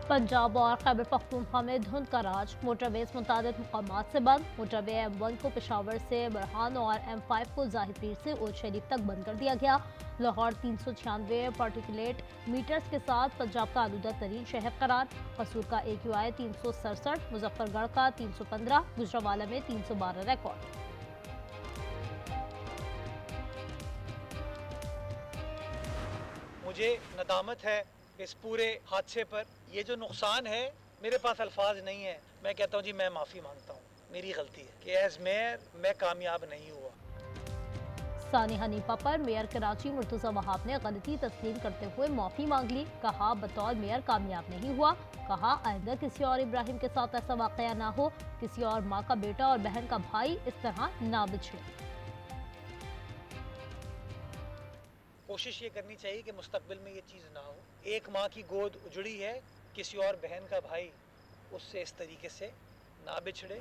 पंजाब और खैबर पख्तूनख्वा में धुंध का राज। मोटरवेज मुतादिद मकामात से बंद। मोटरवे M1 को पेशावर से बरहान और M5 को जाहिद पीर से ओद शरीफ तक बंद कर दिया गया। लाहौर 396 पार्टिकुलेट मीटर्स के साथ पंजाब का आलूदा तरीन शहर करार। कसूर का AQI 367, मुजफ्फरगढ़ का 315, गुजरावाला में 312 रिकॉर्ड। मुझे नदामत है इस पूरे हादसे पर। ये जो नुकसान है, मेरे पास अल्फाज नहीं है। मैं कहता हूँ जी, मैं माफ़ी मांगता हूँ, मेरी गलती है कि एज मेयर मैं कामयाब नहीं हुआ। सानी हनीफा पर मेयर कराची मुर्तज़ा वहाब ने गलती तस्लीम करते हुए माफ़ी मांग ली। कहा बतौर मेयर कामयाब नहीं हुआ। कहा आइंदा किसी और इब्राहिम के साथ ऐसा वाक़या ना हो, किसी और माँ का बेटा और बहन का भाई इस तरह ना बिछड़े। कोशिश ये करनी चाहिए कि मुस्तकबिल में ये चीज़ ना हो। एक माँ की गोद उजड़ी है, किसी और बहन का भाई उससे इस तरीके से ना बिछड़े।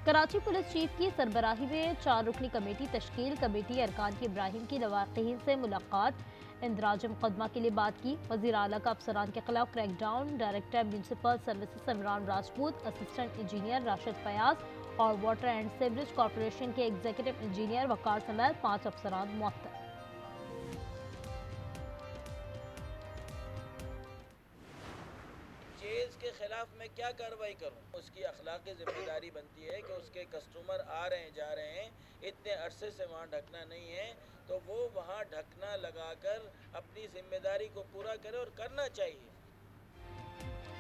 कराची पुलिस चीफ की सरबराही में 4 रुकनी कमेटी तश्कील। कमेटी अरकान की इब्राहिम की लवाक़ीन से मुलाकात, इंदराज मुकदमा के लिए बात की। वज़ीर आला का अफसरान के खिलाफ crackdown. Director municipal services Imran Rajput, assistant engineer Rashid Fayaz और वाटर एंड सीवरेज कॉरपोरेशन के एग्जीक्यूटिव इंजीनियर वकार समेत 5 अफसरान मुअत्तल। के खिलाफ मैं क्या कार्रवाई करूं? उसकी अखलाकी जिम्मेदारी बनती है कि उसके कस्टमर आ रहे हैं, जा रहे हैं, इतने अरसे से वहाँ ढकना नहीं है, तो वो वहाँ ढकना लगाकर अपनी जिम्मेदारी को पूरा करे और करना चाहिए।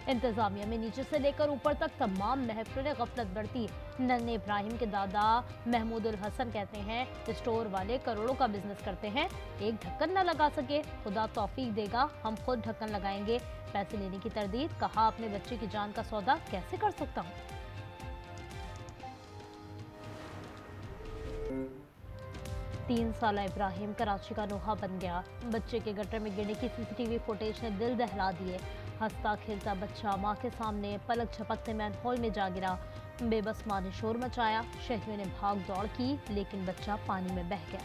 इंतजामिया में नीचे से लेकर ऊपर तक तमाम महफिलें गफलत बरती। नन्हे इब्राहिम के दादा महमूद उल हसन कहते हैं स्टोर वाले करोड़ों का बिजनेस करते हैं, एक ढक्कन न लगा सके, खुदा तौफीक देगा, हम खुद ढक्कन लगाएंगे। पैसे लेने की तरदीद। कहा अपने बच्चे की जान का सौदा कैसे कर सकता हूँ। 3 साला इब्राहिम कराची का नोहा बन गया। बच्चे के गटर में गिरने की CCTV फुटेज ने दिल दहला दिए। हंसता खेलता बच्चा माँ के सामने पलक झपकते मैनहोल में जा गिरा। बेबस माँ ने शोर मचाया, शहरियों ने भाग दौड़ की, लेकिन बच्चा पानी में बह गया।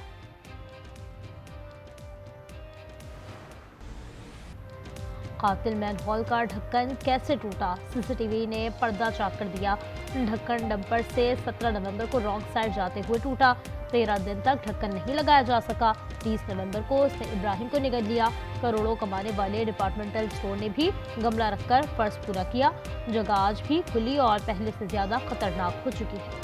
कातिल मैनहोल का ढक्कन कैसे टूटा? CCTV ने पर्दा चाक कर दिया। ढक्कन डंपर से 17 नवंबर को रॉन्ग साइड जाते हुए टूटा। 13 दिन तक ढक्कन नहीं लगाया जा सका। 30 नवंबर को उसने इब्राहिम को निगल लिया। करोड़ों कमाने वाले डिपार्टमेंटल स्टोर ने भी गमला रखकर फर्ज पूरा किया। जगह आज भी खुली और पहले से ज्यादा खतरनाक हो चुकी है।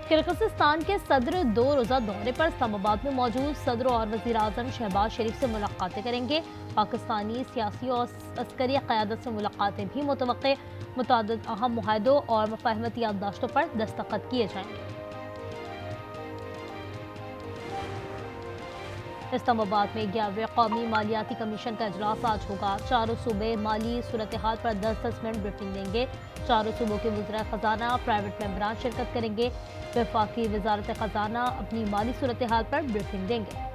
किर्गिस्तान के सदर 2 रोज़ा दौरे पर इस्लामाबाद में मौजूद। सदर और वज़ीर आज़म शहबाज शरीफ से मुलाकातें करेंगे। पाकिस्तानी सियासी और अस्करी क़यादत से मुलाकातें भी मुतवक्के। मुतादिद अहम मुआहदों और मुफ़ाहमती याददाश्तों पर दस्तखत किए जाएंगे। इस्लामाबाद में 11वें कौमी मालियाती कमीशन का इजलास आज होगा। चारों सूबे माली सूरत हाल पर 10-10 मिनट ब्रीफिंग देंगे। चारों सूबों के वज़ीर ख़जाना, प्राइवेट मेंबरान शिरकत करेंगे। वफाकी वज़ारत ख़जाना अपनी माली सूरत हाल पर ब्रीफिंग देंगे।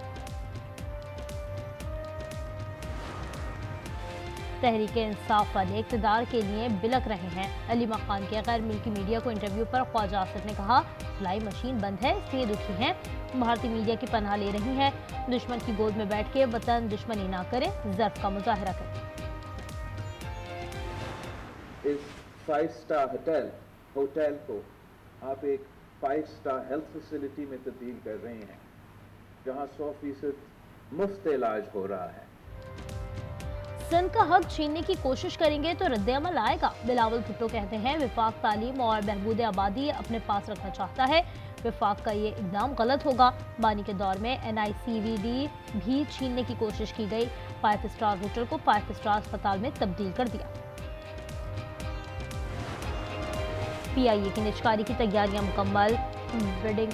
तहरीक इंसाफ वाले इक़्तिदार के लिए बिलक रहे हैं। अली मकान के गैर मुल्की मीडिया को इंटरव्यू पर ख्वाजा आसिफ ने कहा, फ्लाई मशीन बंद है इसलिए दुखी हैं। भारतीय मीडिया की पनाह ले रही हैं। दुश्मन की गोद में बैठ के वतन दुश्मनी ना करें, ज़र्फ का मुजाहरा करें। इस 5 स्टार होटल को आप एक 5 स्टार हेल्थ फैसिलिटी में तब्दील कर रहे हैं, जहां 100% मुफ्त इलाज हो रहा है। सिंध का हक छीनने की कोशिश करेंगे तो रद्द-ए-अमल आएगा। बिलावल भुट्टो कहते हैं विफाक तालीम और बहबूद आबादी अपने पास रखना चाहता है। विफाक का ये इकदाम गलत होगा। बानी के दौर में NICVD भी छीनने की कोशिश की गई। 5 स्टार होटल को 5 स्टार अस्पताल में तब्दील कर दिया। PIA की निजकारी की तैयारियां मुकम्मल। बिडिंग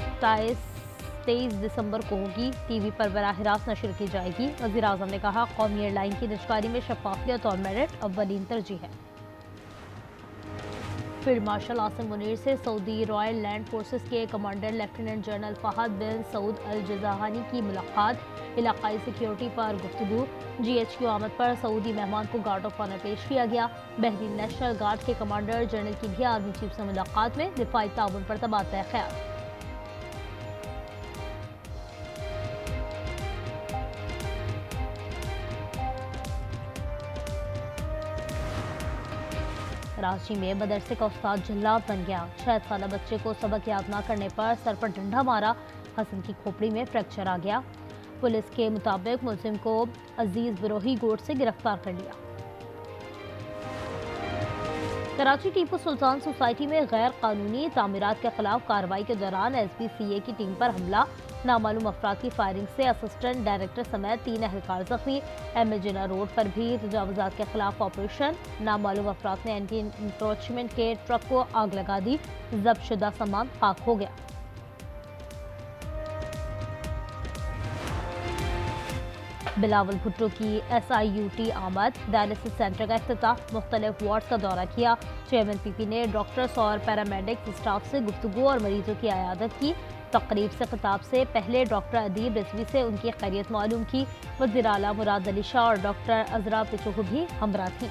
23 दिसंबर को होगी। TV पर बराह रास्त नशर की जाएगी। वज़ीर आज़म ने कहा, कौमी एयरलाइन की निजकारी में शफाफियत और मेरिट अव्वलीन तरजीह है। फील्ड मार्शल आसिम मुनीर से सऊदी रॉयल लैंड फोर्सेस के कमांडर लेफ्टिनेंट जनरल फहद बिन सऊद अल जज़ाहानी की मुलाकात। इलाकाई सिक्योरिटी पर गुफ्तगू। GH की आमद पर सऊदी मेहमान को गार्ड ऑफ ऑनर पेश किया गया। बहरीन नेशनल गार्ड के कमांडर जनरल की भी आर्मी चीफ से मुलाकात में दिफाई ताउन पर तबादला ख्याल। कराची में मदरसे का उस्ताद जल्लाद बन गया। 6 साल बच्चे को सबक याद न करने पर सर पर डंडा मारा। हसन की खोपड़ी में फ्रैक्चर आ गया। पुलिस के मुताबिक मुलजिम को अजीज बिरोही गोट से गिरफ्तार कर लिया। कराची टीपू सुल्तान सोसाइटी में गैर कानूनी तामीरात के खिलाफ कार्रवाई के दौरान SPCA की टीम पर हमला। नामालूम अफराद की फायरिंग से असिस्टेंट डायरेक्टर समेत 3 एहलकार जख्मी। MA जिन्ना रोड पर भी तजावुजात के खिलाफ ऑपरेशन। नामालूम अफराद ने एंटी इंक्रोचमेंट के ट्रक को आग लगा दी। जब्त शुदा सामान खाक हो गया। बिलावल भुट्टो की SIUT आमद। डायलिसिस सेंटर का इफ्तिताह। मुख्तलिफ वार्ड का दौरा किया। चेयरमैन PP ने डॉक्टर्स और पैरामेडिक्स स्टाफ से गुफ्तगू और मरीजों की आयादत की। तकरीब से खिताब से पहले डॉक्टर अदीब रिजवी से उनकी खैरियत मालूम की। वज़ीर आला मुराद अली शाह और डॉक्टर अजरा पिचोह भी हमरा थी।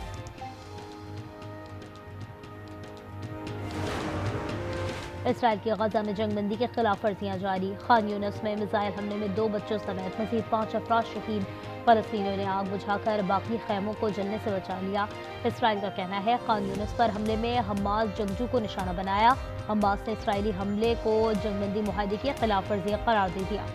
इसराइल की गजा में जंगबंदी के खिलाफ वर्जियाँ जारी। खान यूनिस में मिसाइल हमले में 2 बच्चों समेत मजीद 5 अफराद शहीद। फलस्तीनियों ने आग बुझाकर बाकी खैमों को जलने से बचा लिया। इसराइल का कहना है खान यूनिस पर हमले में हमास जंगजू को निशाना बनाया। हमास ने इसराइली हमले को जंगबंदी मुआहदे की खिलाफ वर्जी करार दे दिया।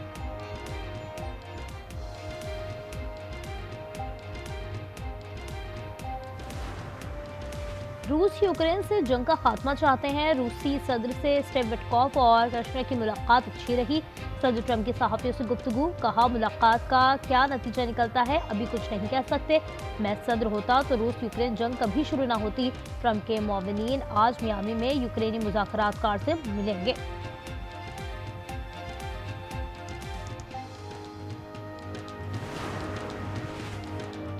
रूस यूक्रेन से जंग का खात्मा चाहते हैं। रूसी सदर से स्टेव विटकॉफ और कश्मीर की मुलाकात अच्छी रही। सदर ट्रंप की सहाफियों से गुफ्तगू। कहा मुलाकात का क्या नतीजा निकलता है अभी कुछ नहीं कह सकते। मैं सदर होता तो रूस यूक्रेन जंग कभी शुरू ना होती। ट्रंप के मुआविनीन आज मियामी में यूक्रेनी मुज़ाकरातकार से मिलेंगे।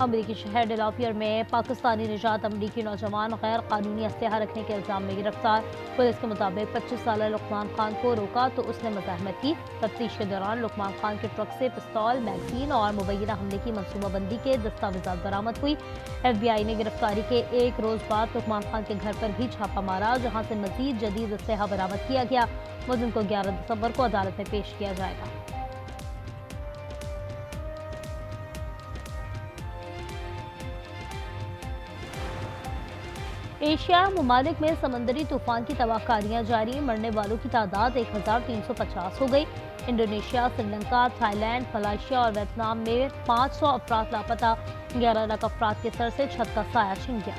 अमरीकी शहर डेलापियर में पाकिस्तानी निजात अमरीकी नौजवान गैर कानूनी असलहा रखने के इल्ज़ाम में गिरफ्तार। पुलिस के मुताबिक 25 साल लुकमान खान को रोका तो उसने मज़ाहमत की। तफ्तीश के दौरान लुकमान खान के ट्रक से पिस्तौल, मैगजीन और मुबैना हमले की मनसूबाबंदी के दस्तावेज़ात बरामद हुई। FBI ने गिरफ्तारी के 1 रोज़ बाद लुकमान खान के घर पर भी छापा मारा, जहाँ से मज़ीद जदीद असलहा बरामद किया गया। मुलज़िम को 11 दिसंबर को अदालत में पेश किया जाएगा। एशियाई ममालिक में समंदरी तूफान की तबाहकारियां जारी। मरने वालों की तादाद 1350 हो गई। इंडोनेशिया, श्रीलंका, थाईलैंड, मलेशिया और वियतनाम में 500 अफराद लापता। 11 लाख अफराद के सर से छत का साया छिन गया।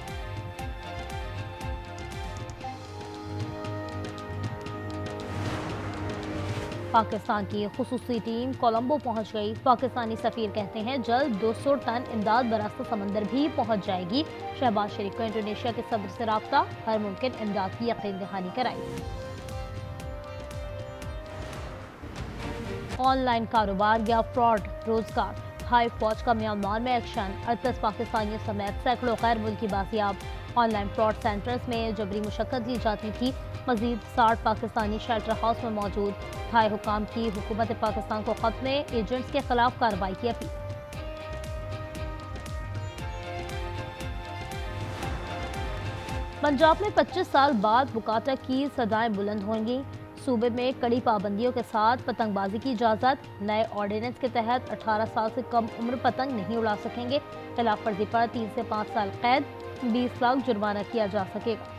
पाकिस्तान की खुसूसी टीम कोलंबो पहुंच गई। पाकिस्तानी सफीर कहते हैं जल्द 200 टन इमदाद बरास्ता समंदर भी पहुंच जाएगी। शहबाज शरीफ को इंडोनेशिया के सदर से राब्ता। हर मुमकिन इमदाद की यकीन दहानी कराई। ऑनलाइन कारोबार या फ्रॉड रोजगार। हाई फौज का म्यांमार में एक्शन। 38 पाकिस्तानियों समेत सैकड़ों गैर मुल्की बाजियाब। ऑनलाइन फ्रॉड सेंटर्स में जबरी मुशक्कत ली जाती थी। मजीद 60 पाकिस्तानी शेल्टर हाउस में मौजूद। थाई हुकाम की हुकूमत पाकिस्तान को खत में एजेंट्स के खिलाफ कार्रवाई की अपील। पंजाब में 25 साल बाद बुकाटा की सदाएं बुलंद होंगी। सूबे में कड़ी पाबंदियों के साथ पतंगबाजी की इजाज़त। नए ऑर्डिनेंस के तहत 18 साल से कम उम्र पतंग नहीं उड़ा सकेंगे। खिलाफ वर्जी पर 3 से 5 साल कैद, 20 लाख जुर्माना किया जा सकेगा।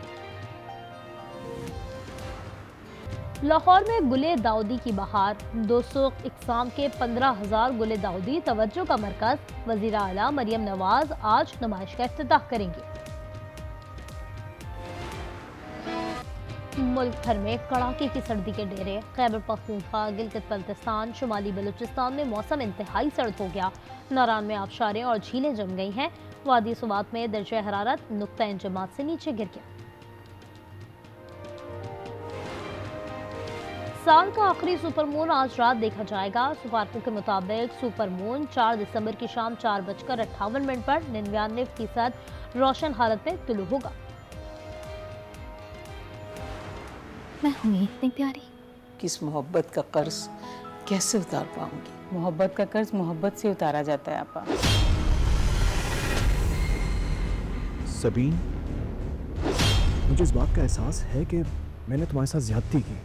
लाहौर में गुले दाऊदी की बहार। 200 इकसाम के 15,000 गुले दाऊदी तवज्जो का मरकज। वज़ीर आला मरियम नवाज आज नुमाइश का इफ्तिताह करेंगे। मुल्क भर में कड़ाके की सर्दी के डेरे। खैबर पख्तूनख्वा, गिलगित बल्तिस्तान, शुमाली बलूचिस्तान में मौसम इंतहाई सर्द हो गया। नारान में आबशारें और झीलें जम गई हैं। वादी सुबात में दर्जा हरारत नुक्ता इंजमात से नीचे गिर गया। साल का आखिरी सुपरमून आज रात देखा जाएगा। सुपारकों के मुताबिक सुपरमून 4 दिसंबर की शाम 4:58 पर 99% रोशन हालत में तुलू होगा। मैं हूँ इतनी प्यारी। किस मोहब्बत का कर्ज कैसे उतार पाऊंगी? मोहब्बत का कर्ज मोहब्बत से उतारा जाता है आपा। सबीन, मुझे इस बात का एहसास है कि मैंने तुम्हारे साथ ज्यादती की।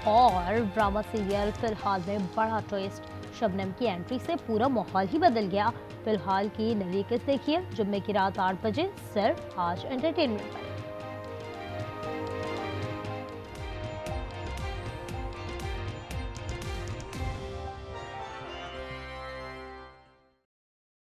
और ड्रामा सीरियल फिलहाल में बड़ा ट्विस्ट। शबनम की एंट्री से पूरा माहौल ही बदल गया। फिलहाल की नई किस्त देखिए जुम्मे की रात 8 बजे सिर्फ आज एंटरटेनमेंट पर।